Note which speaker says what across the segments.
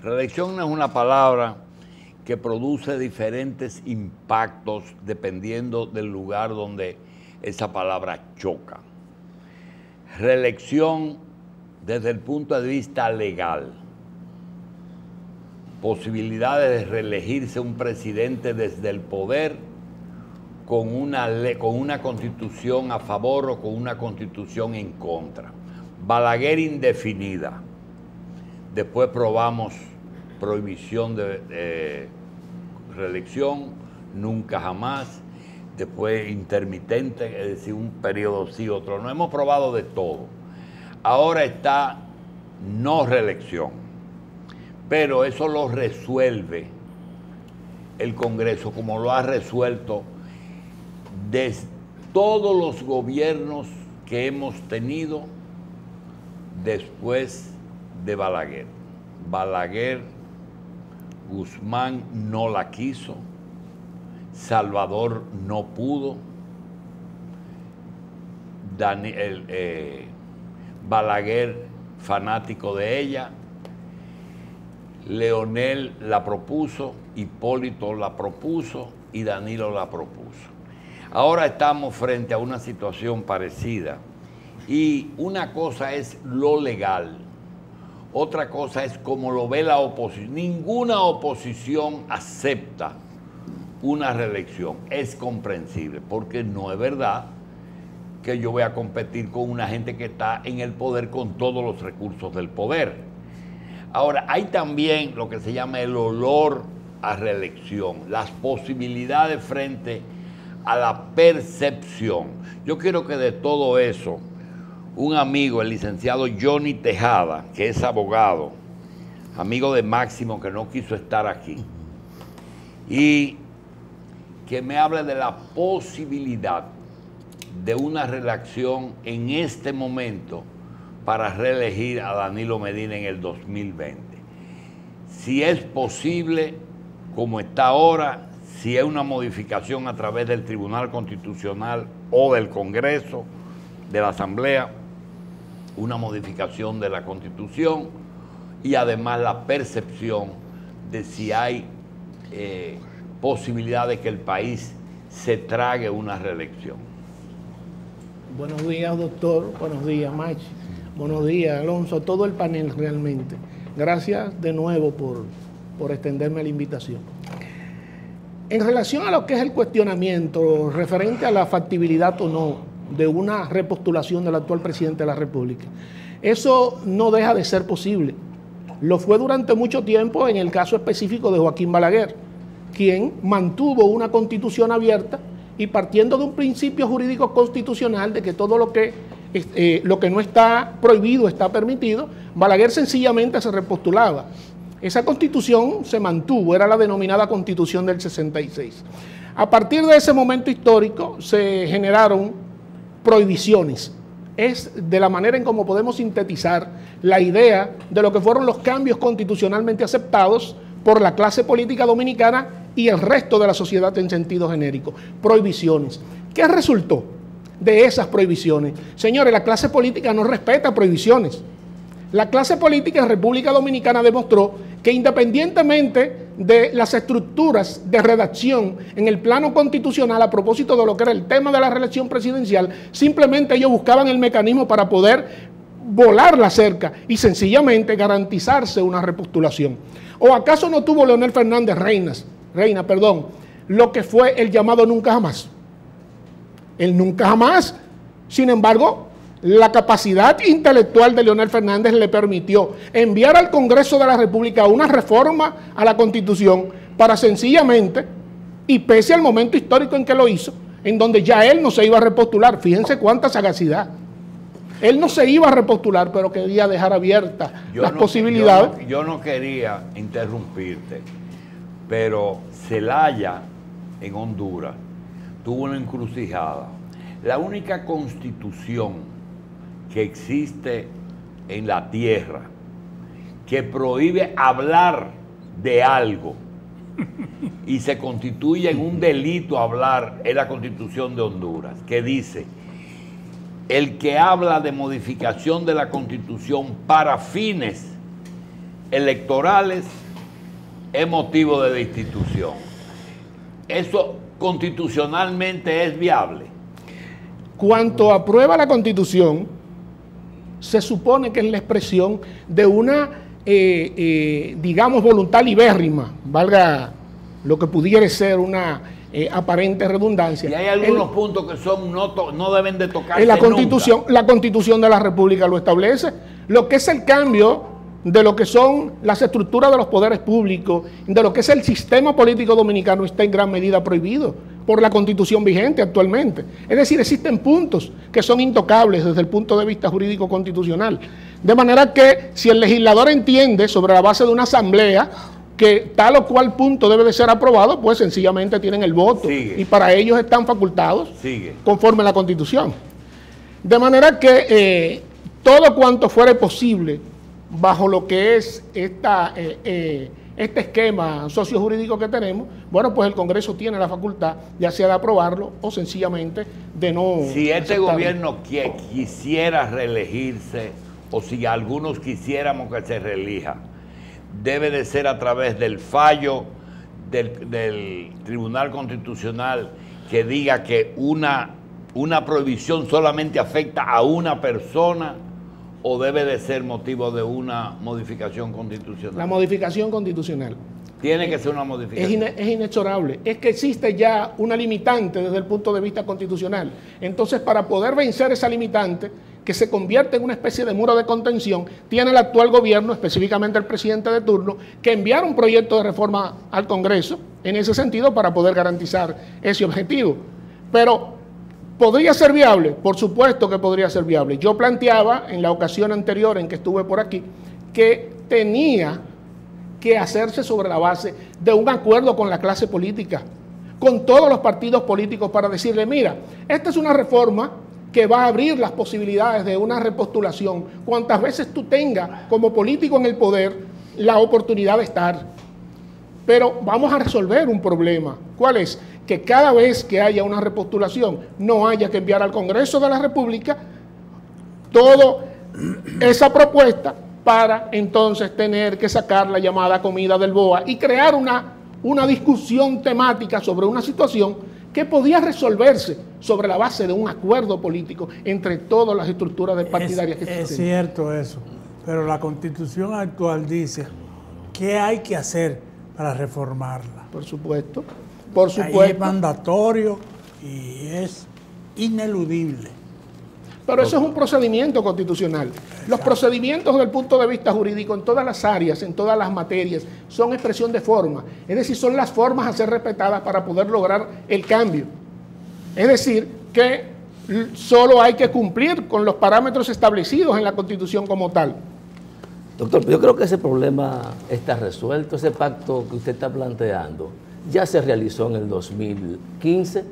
Speaker 1: Reelección no es una palabra que produce diferentes impactos dependiendo del lugar donde esa palabra choca. Reelección desde el punto de vista legal. Posibilidades de reelegirse un presidente desde el poder con una constitución a favor o con una constitución en contra. Balaguer indefinida. Después probamos prohibición de reelección, nunca jamás. Después intermitente, es decir, un periodo sí, otro no. Hemos probado de todo. Ahora está no reelección. Pero eso lo resuelve el Congreso, como lo ha resuelto de todos los gobiernos que hemos tenido después de Balaguer. Balaguer, Guzmán no la quiso, Salvador no pudo, Balaguer fanático de ella, Leonel la propuso, Hipólito la propuso y Danilo la propuso. Ahora estamos frente a una situación parecida y una cosa es lo legal, otra cosa es cómo lo ve la oposición. Ninguna oposición acepta una reelección, es comprensible, porque no es verdad que yo voy a competir con una gente que está en el poder con todos los recursos del poder. Ahora, hay también lo que se llama el olor a reelección, las posibilidades frente a la percepción. Yo quiero que de todo eso, un amigo, el licenciado Johnny Tejada, que es abogado, amigo de Máximo, que no quiso estar aquí, y que me hable de la posibilidad de una reelección en este momento para reelegir a Danilo Medina en el 2020. Si es posible, como está ahora, si es una modificación a través del Tribunal Constitucional o del Congreso, de la Asamblea, una modificación de la Constitución y además la percepción de si hay posibilidad de que el país se trague una reelección.
Speaker 2: Buenos días, doctor. Buenos días, Machi. Buenos días, Alonso, todo el panel realmente. Gracias de nuevo por extenderme la invitación. En relación a lo que es el cuestionamiento referente a la factibilidad o no de una repostulación del actual presidente de la República, eso no deja de ser posible. Lo fue durante mucho tiempo en el caso específico de Joaquín Balaguer, quien mantuvo una constitución abierta y partiendo de un principio jurídico constitucional de que todo lo que no está prohibido está permitido, Balaguer sencillamente se repostulaba. Esa constitución se mantuvo, era la denominada Constitución del 66. A partir de ese momento histórico se generaron prohibiciones. Es de la manera en cómo podemos sintetizar la idea de lo que fueron los cambios constitucionalmente aceptados por la clase política dominicana y el resto de la sociedad en sentido genérico. Prohibiciones. ¿Qué resultó de esas prohibiciones? Señores, la clase política no respeta prohibiciones. La clase política en República Dominicana demostró que independientemente de las estructuras de redacción en el plano constitucional a propósito de lo que era el tema de la reelección presidencial, simplemente ellos buscaban el mecanismo para poder volar la cerca y sencillamente garantizarse una repostulación. ¿O acaso no tuvo Leonel Fernández Reina, lo que fue el llamado nunca jamás? El nunca jamás, sin embargo, la capacidad intelectual de Leonel Fernández le permitió enviar al Congreso de la República una reforma a la Constitución para sencillamente, y pese al momento histórico en que lo hizo, en donde ya él no se iba a repostular, fíjense cuánta sagacidad, él no se iba a repostular, pero quería dejar abiertas las posibilidades.
Speaker 1: Yo no quería interrumpirte, pero Zelaya en Honduras tuvo una encrucijada. La única constitución que existe en la tierra que prohíbe hablar de algo y se constituye en un delito hablar es la Constitución de Honduras, que dice: el que habla de modificación de la Constitución para fines electorales es motivo de destitución. ¿Eso constitucionalmente es viable?
Speaker 2: Cuanto aprueba la Constitución, se supone que es la expresión de una, digamos, voluntad libérrima, valga lo que pudiera ser una aparente redundancia.
Speaker 1: Y hay algunos puntos que son no deben de tocarse
Speaker 2: la Constitución de la República lo establece. Lo que es el cambio de lo que son las estructuras de los poderes públicos, de lo que es el sistema político dominicano, está en gran medida prohibido por la Constitución vigente actualmente. Es decir, existen puntos que son intocables desde el punto de vista jurídico constitucional. De manera que si el legislador entiende sobre la base de una asamblea que tal o cual punto debe de ser aprobado, pues sencillamente tienen el voto.
Speaker 1: Sigue.
Speaker 2: Y para ellos están facultados
Speaker 1: Sigue.
Speaker 2: conforme a la Constitución. De manera que todo cuanto fuere posible bajo lo que es este esquema sociojurídico que tenemos, bueno, pues el Congreso tiene la facultad ya sea de aprobarlo o sencillamente de no
Speaker 1: Si este
Speaker 2: aceptarlo.
Speaker 1: gobierno quisiera reelegirse, o si algunos quisiéramos que se reelija, debe de ser a través del fallo del Tribunal Constitucional que diga que una prohibición solamente afecta a una persona, o debe de ser motivo de una modificación constitucional.
Speaker 2: La modificación constitucional
Speaker 1: Tiene que ser una modificación.
Speaker 2: es inexorable. Es que existe ya una limitante desde el punto de vista constitucional. Entonces, para poder vencer esa limitante, que se convierte en una especie de muro de contención, tiene el actual gobierno, específicamente el presidente de turno, que enviar un proyecto de reforma al Congreso en ese sentido para poder garantizar ese objetivo. Pero ¿podría ser viable? Por supuesto que podría ser viable. Yo planteaba en la ocasión anterior en que estuve por aquí que tenía que hacerse sobre la base de un acuerdo con la clase política, con todos los partidos políticos, para decirle, mira, esta es una reforma que va a abrir las posibilidades de una repostulación cuantas veces tú tengas como político en el poder la oportunidad de estar. Pero vamos a resolver un problema. ¿Cuál es? Que cada vez que haya una repostulación no haya que enviar al Congreso de la República toda esa propuesta para entonces tener que sacar la llamada comida del BOA y crear una discusión temática sobre una situación que podía resolverse sobre la base de un acuerdo político entre todas las estructuras partidarias que existen.
Speaker 3: Es cierto eso, pero la Constitución actual dice qué hay que hacer para reformarla.
Speaker 2: Por supuesto, por supuesto.
Speaker 3: Ahí es mandatorio y es ineludible.
Speaker 2: Pero eso es un procedimiento constitucional. Los procedimientos desde el punto de vista jurídico en todas las áreas, en todas las materias, son expresión de forma. Es decir, son las formas a ser respetadas para poder lograr el cambio. Es decir, que solo hay que cumplir con los parámetros establecidos en la Constitución como tal.
Speaker 4: Doctor, yo creo que ese problema está resuelto. Ese pacto que usted está planteando ya se realizó en el 2015.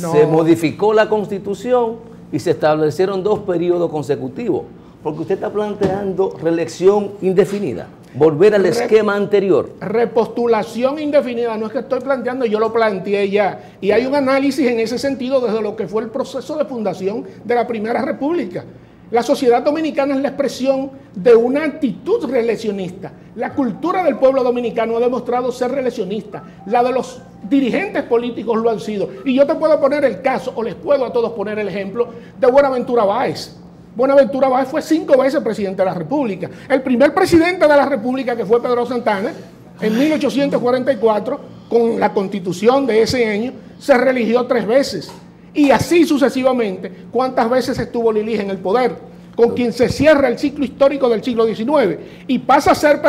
Speaker 2: No.
Speaker 4: Se modificó la Constitución y se establecieron 2 periodos consecutivos, porque usted está planteando reelección indefinida, volver al esquema anterior.
Speaker 2: Repostulación indefinida, no es que estoy planteando, yo lo planteé ya. Y hay un análisis en ese sentido desde lo que fue el proceso de fundación de la Primera República. La sociedad dominicana es la expresión de una actitud reeleccionista. La cultura del pueblo dominicano ha demostrado ser reeleccionista. La de los dirigentes políticos lo han sido. Y yo te puedo poner el caso, o les puedo a todos poner el ejemplo, de Buenaventura Báez. Buenaventura Báez fue 5 veces presidente de la República. El primer presidente de la República, que fue Pedro Santana, en 1844, con la Constitución de ese año, se reeligió 3 veces. Y así sucesivamente, ¿cuántas veces estuvo Lilige en el poder? Con quien se cierra el ciclo histórico del siglo XIX. Y pasa a ser,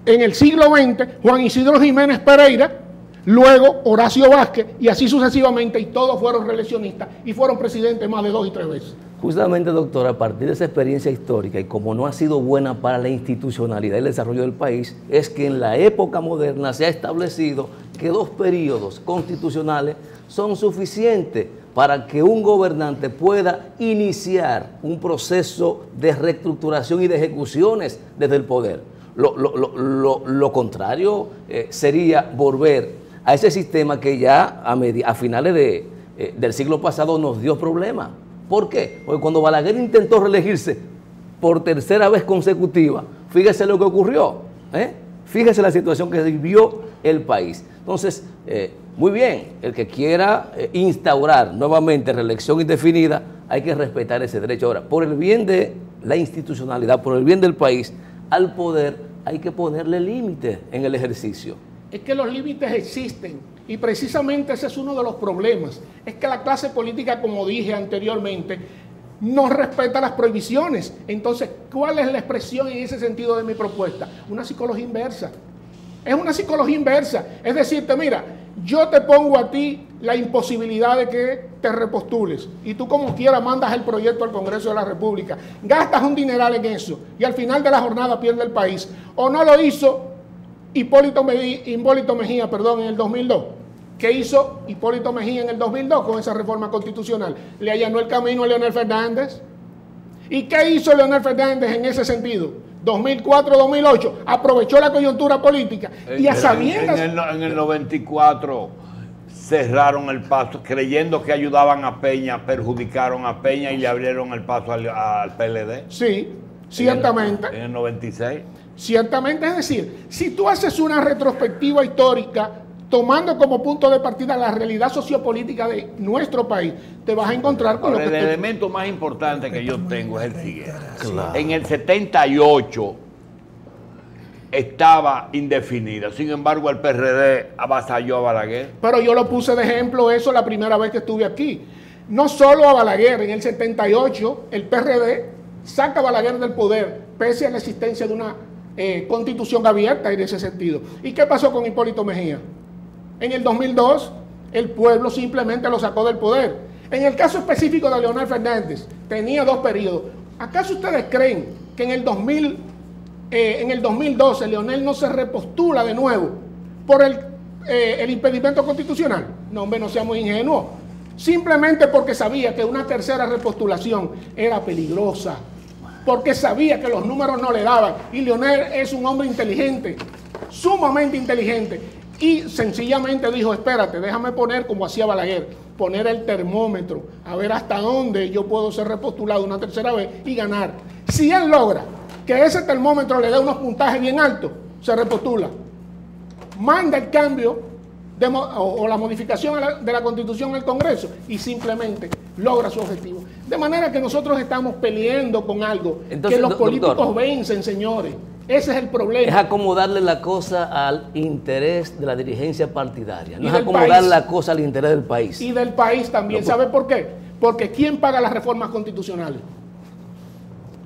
Speaker 2: en el siglo XX, Juan Isidro Jiménez Pereira, luego Horacio Vázquez, y así sucesivamente, y todos fueron reeleccionistas y fueron presidentes más de 2 y 3 veces.
Speaker 4: Justamente, doctor, a partir de esa experiencia histórica, y como no ha sido buena para la institucionalidad y el desarrollo del país, es que en la época moderna se ha establecido que 2 periodos constitucionales son suficientes para que un gobernante pueda iniciar un proceso de reestructuración y de ejecuciones desde el poder. Lo contrario sería volver a ese sistema que ya a finales del siglo pasado nos dio problemas. ¿Por qué? Porque cuando Balaguer intentó reelegirse por 3.ª vez consecutiva, fíjese lo que ocurrió, fíjese la situación que vivió el país. Entonces, muy bien, el que quiera instaurar nuevamente reelección indefinida, hay que respetar ese derecho. Ahora, por el bien de la institucionalidad, por el bien del país, al poder hay que ponerle límites en el ejercicio.
Speaker 2: Es que los límites existen y precisamente ese es uno de los problemas. Es que la clase política, como dije anteriormente, no respeta las prohibiciones. Entonces, ¿cuál es la expresión en ese sentido de mi propuesta? Una psicología inversa. Es una psicología inversa. Es decirte, mira, yo te pongo a ti la imposibilidad de que te repostules y tú como quiera mandas el proyecto al Congreso de la República, gastas un dineral en eso y al final de la jornada pierde el país. O no lo hizo Hipólito Mejía, en el 2002. ¿Qué hizo Hipólito Mejía en el 2002 con esa reforma constitucional? Le allanó el camino a Leonel Fernández. ¿Y qué hizo Leonel Fernández en ese sentido? 2004-2008, aprovechó la coyuntura política y a sabiendas...
Speaker 1: En el 94 cerraron el paso, creyendo que ayudaban a Peña, perjudicaron a Peña y le abrieron el paso al PLD.
Speaker 2: Sí, ciertamente.
Speaker 1: En el 96.
Speaker 2: Ciertamente, es decir, si tú haces una retrospectiva histórica, tomando como punto de partida la realidad sociopolítica de nuestro país, te vas a encontrar con
Speaker 1: el elemento más importante que yo tengo es el siguiente. Claro. En el 78 estaba indefinida, sin embargo el PRD avasalló a Balaguer.
Speaker 2: Pero yo lo puse de ejemplo eso la primera vez que estuve aquí. No solo a Balaguer, en el 78 el PRD saca a Balaguer del poder, pese a la existencia de una constitución abierta en ese sentido. ¿Y qué pasó con Hipólito Mejía? En el 2002, el pueblo simplemente lo sacó del poder. En el caso específico de Leonel Fernández, tenía 2 periodos. ¿Acaso ustedes creen que en el 2012 Leonel no se repostula de nuevo por el impedimento constitucional? No, hombre, no seamos ingenuos. Simplemente porque sabía que una tercera repostulación era peligrosa, porque sabía que los números no le daban. Y Leonel es un hombre inteligente, sumamente inteligente. Y sencillamente dijo, espérate, déjame poner como hacía Balaguer, poner el termómetro, a ver hasta dónde yo puedo ser repostulado una tercera vez y ganar. Si él logra que ese termómetro le dé unos puntajes bien altos, se repostula. Manda el cambio o la modificación de la Constitución al Congreso y simplemente logra su objetivo. De manera que nosotros estamos peleando con algo. Entonces, que los políticos vencen, señores. Ese es el problema.
Speaker 4: Es acomodarle la cosa al interés de la dirigencia partidaria. No es acomodar la cosa al interés del país.
Speaker 2: Y del país también. ¿Sabe por qué? Porque ¿quién paga las reformas constitucionales?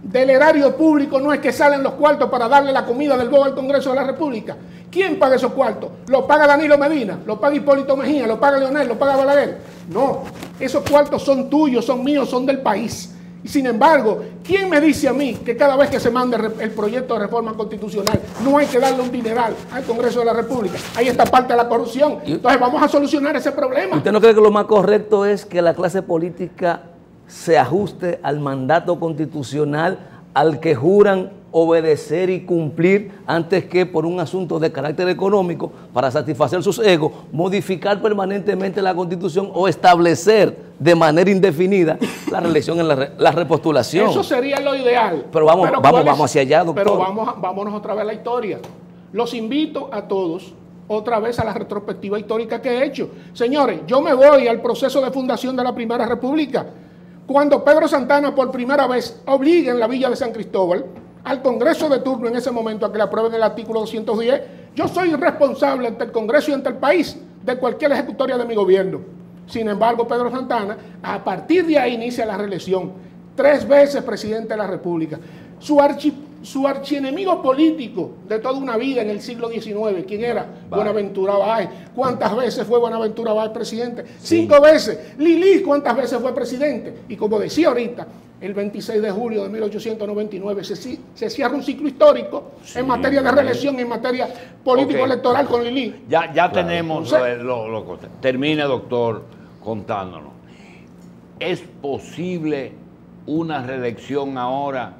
Speaker 2: Del erario público no es que salen los cuartos para darle la comida del bobo al Congreso de la República. ¿Quién paga esos cuartos? ¿Lo paga Danilo Medina? ¿Lo paga Hipólito Mejía? ¿Lo paga Leonel? ¿Lo paga Balaguer? No, esos cuartos son tuyos, son míos, son del país. Y sin embargo, ¿quién me dice a mí que cada vez que se mande el proyecto de reforma constitucional no hay que darle un dineral al Congreso de la República? Ahí está parte de la corrupción. Entonces vamos a solucionar ese problema.
Speaker 4: ¿Usted no cree que lo más correcto es que la clase política se ajuste al mandato constitucional al que juran obedecer y cumplir antes que por un asunto de carácter económico para satisfacer sus egos, modificar permanentemente la Constitución o establecer de manera indefinida la reelección en la repostulación?
Speaker 2: Eso sería lo ideal.
Speaker 4: Pero vamos hacia allá, doctor.
Speaker 2: Pero vámonos otra vez a la historia. Los invito a todos otra vez a la retrospectiva histórica que he hecho. Señores, yo me voy al proceso de fundación de la Primera República. Cuando Pedro Santana por primera vez obliga en la Villa de San Cristóbal al Congreso de turno en ese momento a que le aprueben el artículo 210, yo soy responsable ante el Congreso y ante el país de cualquier ejecutoria de mi gobierno. Sin embargo, Pedro Santana, a partir de ahí inicia la reelección. 3 veces presidente de la República. Su archienemigo político de toda una vida en el siglo XIX, ¿quién era? Buenaventura Báez. ¿Cuántas veces fue Buenaventura Báez presidente? 5 veces. Lili, ¿cuántas veces fue presidente? Y como decía ahorita, el 26 de julio de 1899 se cierra un ciclo histórico en materia de reelección, en materia político-electoral con Lili.
Speaker 1: Ya claro, tenemos termine, doctor, contándonos. ¿Es posible una reelección ahora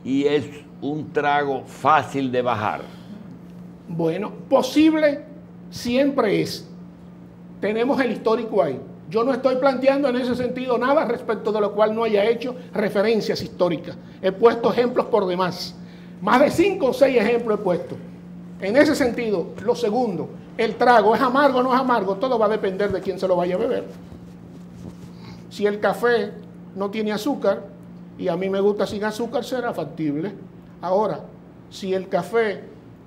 Speaker 1: y es un trago fácil de bajar?
Speaker 2: Bueno, posible siempre es. Tenemos el histórico ahí. Yo no estoy planteando en ese sentido nada respecto de lo cual no haya hecho referencias históricas. He puesto ejemplos por demás. Más de 5 o 6 ejemplos he puesto. En ese sentido, lo segundo, el trago, ¿es amargo o no es amargo? Todo va a depender de quién se lo vaya a beber. Si el café no tiene azúcar, y a mí me gusta sin azúcar, será factible. Ahora, si el café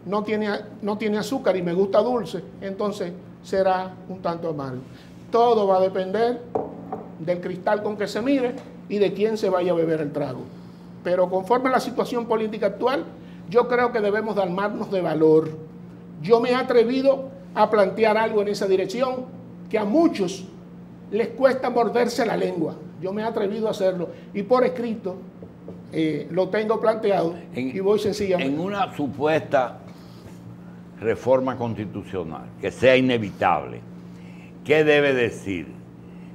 Speaker 2: no tiene azúcar y me gusta dulce, entonces será un tanto amargo. Todo va a depender del cristal con que se mire y de quién se vaya a beber el trago. Pero conforme a la situación política actual, yo creo que debemos de armarnos de valor. Yo me he atrevido a plantear algo en esa dirección que a muchos les cuesta morderse la lengua. Yo me he atrevido a hacerlo y por escrito lo tengo planteado y voy sencillamente.
Speaker 1: En una supuesta reforma constitucional que sea inevitable, ¿qué debe decir?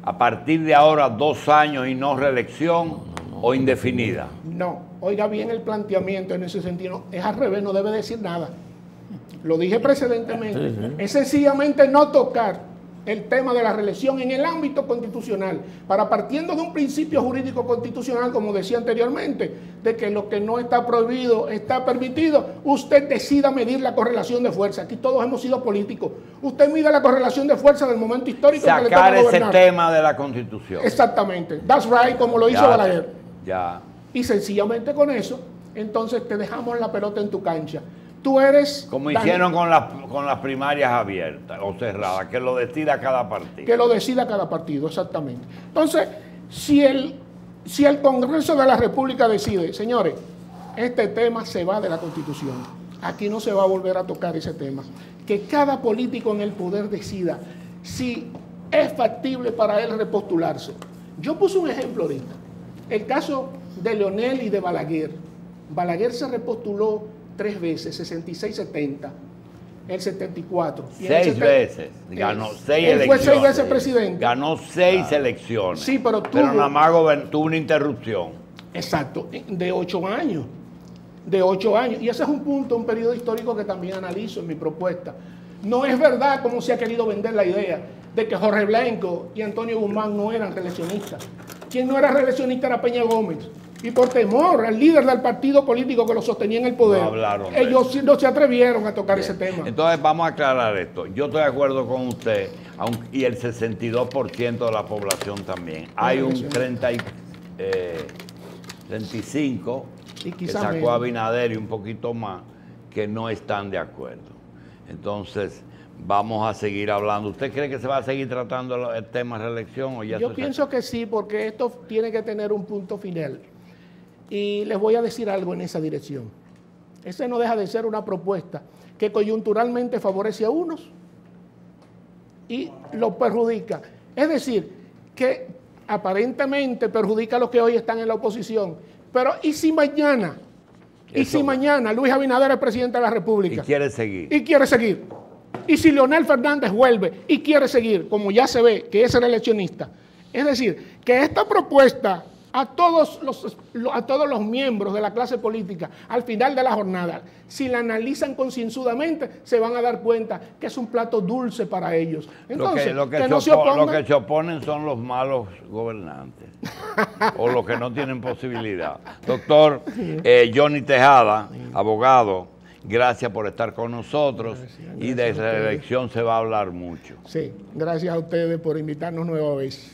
Speaker 1: ¿A partir de ahora 2 años y no reelección o indefinida?
Speaker 2: No, oiga bien el planteamiento en ese sentido. Es al revés, no debe decir nada. Lo dije precedentemente. Es sencillamente no tocar el tema de la reelección en el ámbito constitucional, para partiendo de un principio jurídico constitucional, como decía anteriormente, de que lo que no está prohibido está permitido, usted decida medir la correlación de fuerza. Aquí todos hemos sido políticos. Usted mide la correlación de fuerza del momento histórico.
Speaker 1: Sacar que le ese tema de la Constitución.
Speaker 2: Exactamente. That's right, como lo hizo Balaguer.
Speaker 1: Ya.
Speaker 2: Y sencillamente con eso, entonces te dejamos la pelota en tu cancha. Tú eres...
Speaker 1: Como hicieron con las primarias abiertas o cerradas, que lo decida cada partido.
Speaker 2: Que lo decida cada partido, exactamente. Entonces, si el Congreso de la República decide, señores, este tema se va de la Constitución, aquí no se va a volver a tocar ese tema, que cada político en el poder decida si es factible para él repostularse. Yo puse un ejemplo ahorita, el caso de Leonel y de Balaguer. Balaguer se repostuló 3 veces, 66-70, el 74.
Speaker 1: 6 veces, ganó 6 elecciones.
Speaker 2: Él fue 6 veces presidente.
Speaker 1: Ganó 6 elecciones.
Speaker 2: Sí, pero
Speaker 1: nada más tuvo una interrupción.
Speaker 2: Exacto, de 8 años. De 8 años. Y ese es un periodo histórico que también analizo en mi propuesta. No es verdad, como se ha querido vender la idea, de que Jorge Blanco y Antonio Guzmán no eran reeleccionistas. Quien no era reeleccionista era Peña Gómez. Y por temor al líder del partido político que lo sostenía en el poder, ellos no se atrevieron a tocar ese tema.
Speaker 1: Entonces vamos a aclarar esto. Yo estoy de acuerdo con usted, y el 62% de la población también. Hay un 35% que sacó a Abinader y un poquito más que no están de acuerdo. Entonces vamos a seguir hablando. ¿Usted cree que se va a seguir tratando el tema de reelección?
Speaker 2: Yo pienso que sí, porque esto tiene que tener un punto final. Y les voy a decir algo en esa dirección. Ese no deja de ser una propuesta que coyunturalmente favorece a unos y los perjudica. Es decir, que aparentemente perjudica a los que hoy están en la oposición. Pero ¿y si mañana? ¿Y si mañana Luis Abinader es presidente de la República?
Speaker 1: Y quiere seguir.
Speaker 2: Y quiere seguir. Y si Leonel Fernández vuelve y quiere seguir, como ya se ve que es reeleccionista. Es decir, que esta propuesta a todos los miembros de la clase política, al final de la jornada, si la analizan concienzudamente, se van a dar cuenta que es un plato dulce para ellos. Entonces,
Speaker 1: lo que se oponen son los malos gobernantes o los que no tienen posibilidad. Doctor Johnny Tejada, abogado, gracias por estar con nosotros. Gracias y de reelección se va a hablar mucho.
Speaker 2: Sí, gracias a ustedes por invitarnos nueva vez.